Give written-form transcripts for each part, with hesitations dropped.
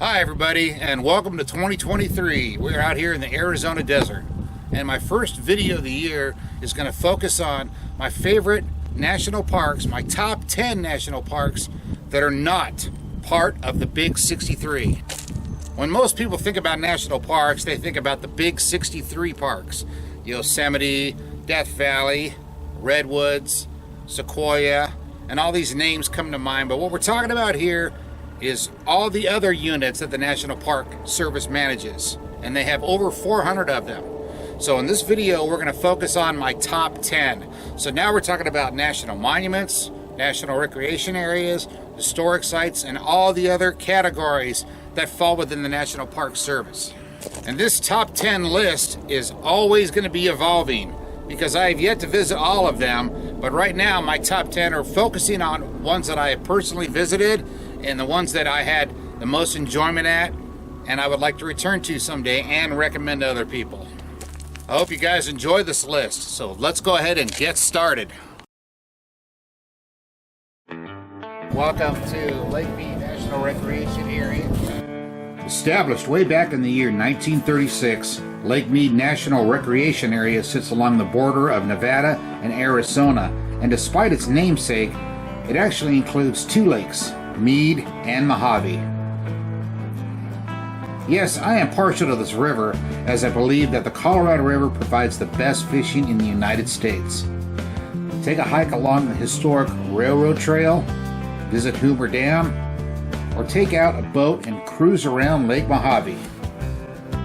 Hi everybody, and welcome to 2023. We're out here in the Arizona desert, and my first video of the year is going to focus on my favorite national parks, my top 10 national parks that are not part of the Big 63. When most people think about national parks, they think about the Big 63 parks: Yosemite, Death Valley, Redwoods, Sequoia, and all these names come to mind. But what we're talking about here is all the other units that the National Park Service manages, and they have over 400 of them. So in this video, we're going to focus on my top 10. So now we're talking about national monuments, national recreation areas, historic sites, and all the other categories that fall within the National Park Service. And this top 10 list is always going to be evolving, because I have yet to visit all of them, but right now my top 10 are focusing on ones that I have personally visited and the ones that I had the most enjoyment at and I would like to return to someday and recommend to other people. I hope you guys enjoy this list, so let's go ahead and get started. Welcome to Lake Mead National Recreation Area. Established way back in the year 1936, Lake Mead National Recreation Area sits along the border of Nevada and Arizona, and despite its namesake, it actually includes two lakes, Mead and Mojave. Yes, I am partial to this river, as I believe that the Colorado River provides the best fishing in the United States. Take a hike along the historic railroad trail, visit Hoover Dam, or take out a boat and cruise around Lake Mojave.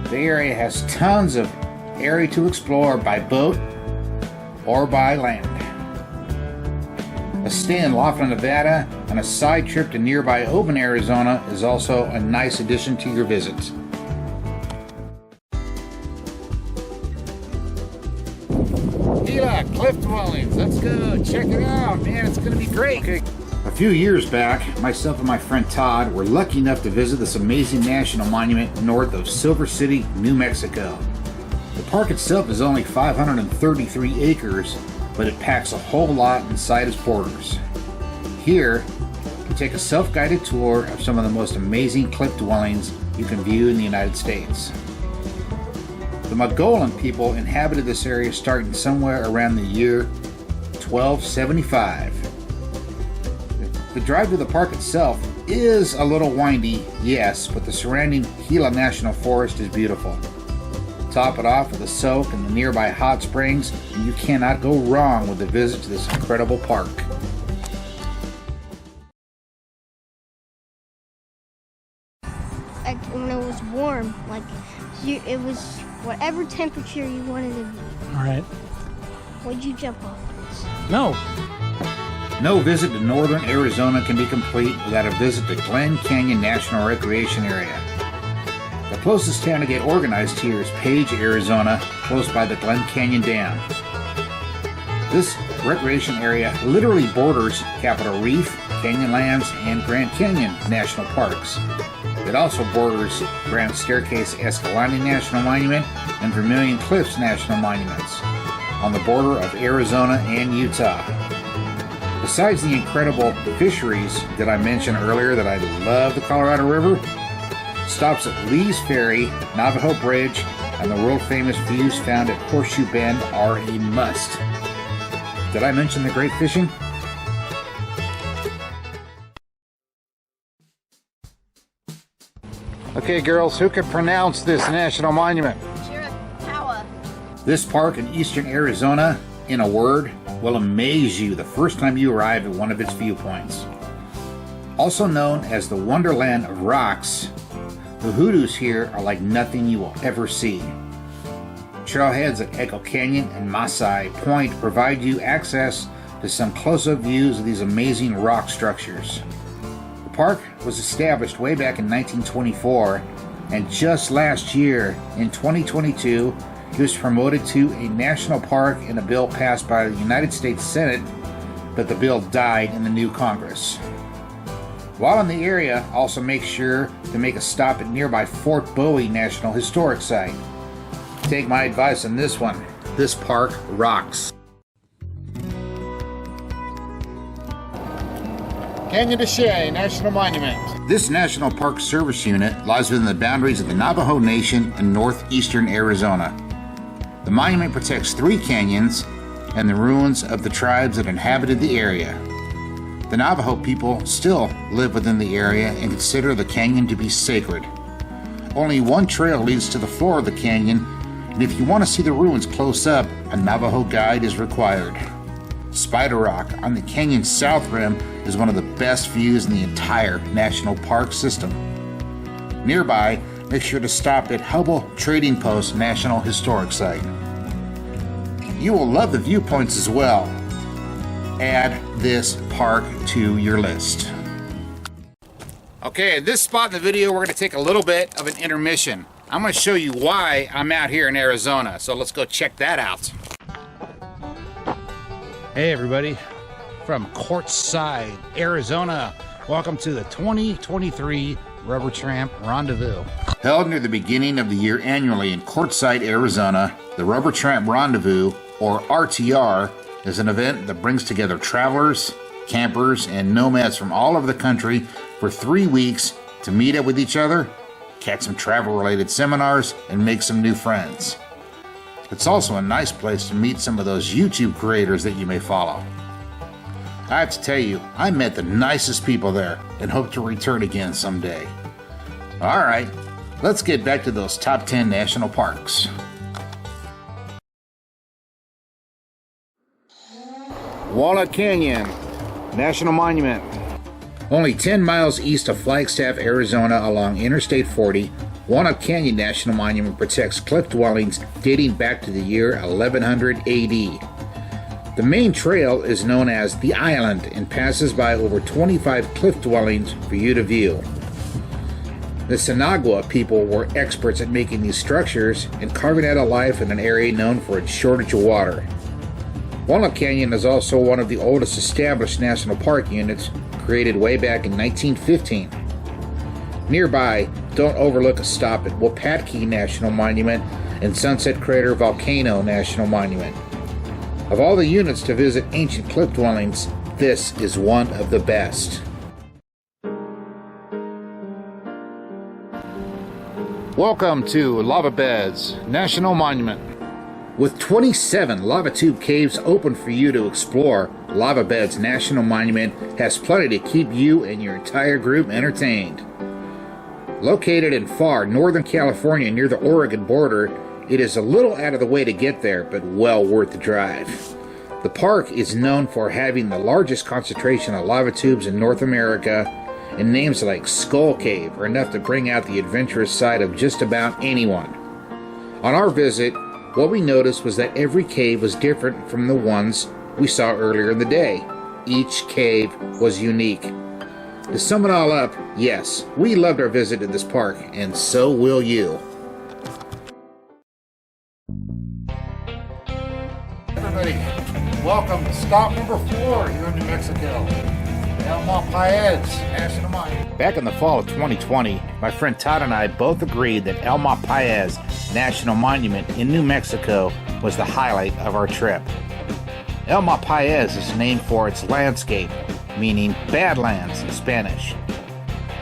The area has tons of area to explore by boat or by land. A stay in Laughlin, Nevada, and a side trip to nearby Oban, Arizona is also a nice addition to your visit. Gila Cliff Dwellings, let's go check it out, man, it's going to be great. A few years back, myself and my friend Todd were lucky enough to visit this amazing national monument north of Silver City, New Mexico. The park itself is only 533 acres, but it packs a whole lot inside its borders. Here, you take a self-guided tour of some of the most amazing cliff dwellings you can view in the United States. The Mogollon people inhabited this area starting somewhere around the year 1275. The drive to the park itself is a little windy, yes, but the surrounding Gila National Forest is beautiful. Top it off with a soak in the nearby hot springs, and you cannot go wrong with a visit to this incredible park. Like when it was warm, it was whatever temperature you wanted to be. All right. Would you jump off? No. No visit to northern Arizona can be complete without a visit to Glen Canyon National Recreation Area. The closest town to get organized here is Page, Arizona, close by the Glen Canyon Dam. This recreation area literally borders Capitol Reef, Canyonlands, and Grand Canyon National Parks. It also borders Grand Staircase Escalante National Monument and Vermilion Cliffs National Monuments on the border of Arizona and Utah. Besides the incredible fisheries that I mentioned earlier that I love the Colorado River, stops at Lee's Ferry, Navajo Bridge, and the world-famous views found at Horseshoe Bend are a must. Did I mention the great fishing? Okay, girls, who can pronounce this national monument? Chiricahua. This park in eastern Arizona, in a word, will amaze you the first time you arrive at one of its viewpoints. Also known as the Wonderland of Rocks, the hoodoos here are like nothing you will ever see. Trailheads at Echo Canyon and Masai Point provide you access to some close-up views of these amazing rock structures. The park was established way back in 1924, and just last year, in 2022, it was promoted to a national park in a bill passed by the United States Senate, but the bill died in the new Congress. While in the area, also make sure to make a stop at nearby Fort Bowie National Historic Site. Take my advice on this one. This park rocks. Canyon de Chelly National Monument. This National Park Service unit lies within the boundaries of the Navajo Nation in northeastern Arizona. The monument protects 3 canyons and the ruins of the tribes that inhabited the area. The Navajo people still live within the area and consider the canyon to be sacred. Only one trail leads to the floor of the canyon, and if you want to see the ruins close up, a Navajo guide is required. Spider Rock on the canyon's south rim is one of the best views in the entire national park system. Nearby, make sure to stop at Hubble Trading Post National Historic Site. You will love the viewpoints as well. Add this park to your list. Okay, at this spot in the video, we're going to take a little bit of an intermission. I'm going to show you why I'm out here in Arizona, so let's go check that out. Hey everybody, from Quartzsite, Arizona. Welcome to the 2023 Rubber Tramp Rendezvous. Held near the beginning of the year annually in Quartzsite, Arizona, the Rubber Tramp Rendezvous, or RTR, is an event that brings together travelers, campers, and nomads from all over the country for 3 weeks to meet up with each other, catch some travel-related seminars, and make some new friends. It's also a nice place to meet some of those YouTube creators that you may follow. I have to tell you, I met the nicest people there and hope to return again someday. Alright, let's get back to those top 10 national parks. Walnut Canyon National Monument. Only 10 miles east of Flagstaff, Arizona along Interstate 40, Walnut Canyon National Monument protects cliff dwellings dating back to the year 1100 AD. The main trail is known as the Island and passes by over 25 cliff dwellings for you to view. The Sinagua people were experts at making these structures and carving out a life in an area known for its shortage of water. Walnut Canyon is also one of the oldest established national park units, created way back in 1915. Nearby, don't overlook a stop at Wapatki National Monument and Sunset Crater Volcano National Monument. Of all the units to visit ancient cliff dwellings, this is one of the best. Welcome to Lava Beds National Monument. With 27 lava tube caves open for you to explore, Lava Beds National Monument has plenty to keep you and your entire group entertained. Located in far northern California near the Oregon border, it is a little out of the way to get there, but well worth the drive. The park is known for having the largest concentration of lava tubes in North America, and names like Skull Cave are enough to bring out the adventurous side of just about anyone. On our visit, what we noticed was that every cave was different from the ones we saw earlier in the day. Each cave was unique. To sum it all up, yes, we loved our visit to this park, and so will you. Everybody, welcome to stop number 4 here in New Mexico, El Malpayez National Monument. Back in the fall of 2020, my friend Todd and I both agreed that El Malpayez National Monument in New Mexico was the highlight of our trip. El Malpayez is named for its landscape, meaning Badlands in Spanish.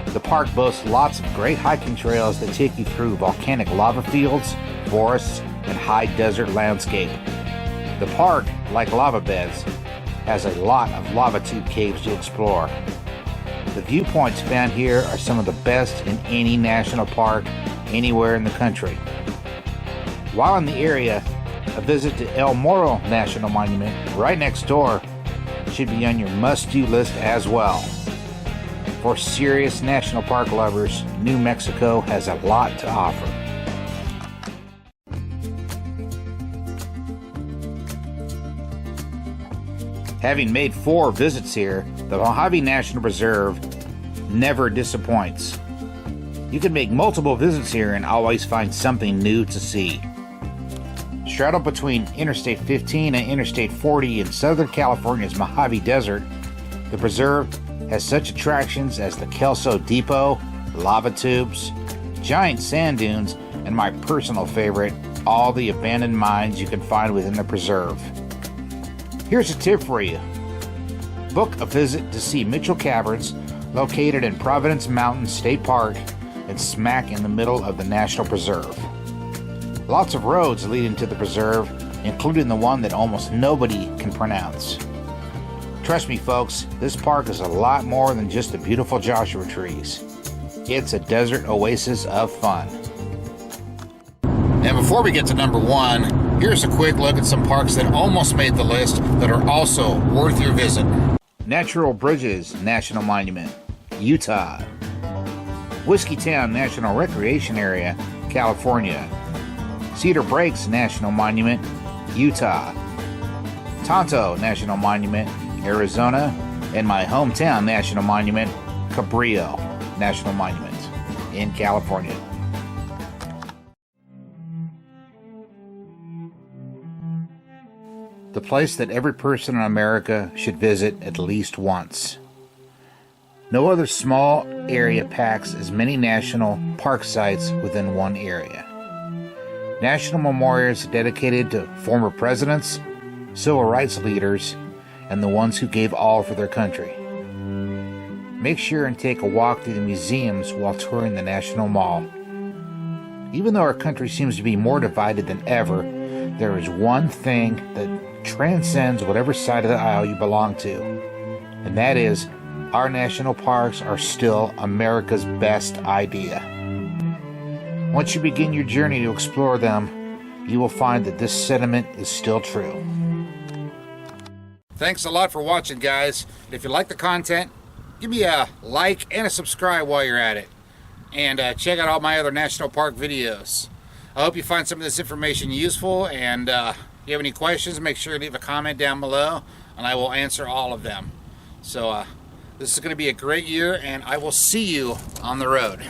The park boasts lots of great hiking trails that take you through volcanic lava fields, forests, and high desert landscape. The park, like Lava Beds, has a lot of lava tube caves to explore. The viewpoints found here are some of the best in any national park anywhere in the country. While in the area, a visit to El Morro National Monument, right next door, should be on your must-do list as well. For serious national park lovers, New Mexico has a lot to offer. Having made 4 visits here, the Mojave National Preserve never disappoints. You can make multiple visits here and always find something new to see. Straddled between Interstate 15 and Interstate 40 in Southern California's Mojave Desert, the preserve has such attractions as the Kelso Depot, lava tubes, giant sand dunes, and my personal favorite, all the abandoned mines you can find within the preserve. Here's a tip for you. Book a visit to see Mitchell Caverns, located in Providence Mountain State Park and smack in the middle of the National Preserve. Lots of roads leading to the preserve, including the one that almost nobody can pronounce. Trust me folks, this park is a lot more than just the beautiful Joshua trees. It's a desert oasis of fun. And before we get to number 1, here's a quick look at some parks that almost made the list that are also worth your visit. Natural Bridges National Monument, Utah. Whiskey Town National Recreation Area, California. Cedar Breaks National Monument, Utah. Tonto National Monument, Arizona. And my hometown national monument, Cabrillo National Monument in California. The place that every person in America should visit at least once. No other small area packs as many national park sites within one area. National memorials dedicated to former presidents, civil rights leaders, and the ones who gave all for their country. Make sure and take a walk through the museums while touring the National Mall. Even though our country seems to be more divided than ever, there is one thing that transcends whatever side of the aisle you belong to, and that is our national parks are still America's best idea. Once you begin your journey to explore them, you will find that this sentiment is still true. Thanks a lot for watching, guys. If you like the content, give me a like and a subscribe while you're at it. And check out all my other national park videos. I hope you find some of this information useful, and if you have any questions, make sure to leave a comment down below, and I will answer all of them. So this is going to be a great year, and I will see you on the road.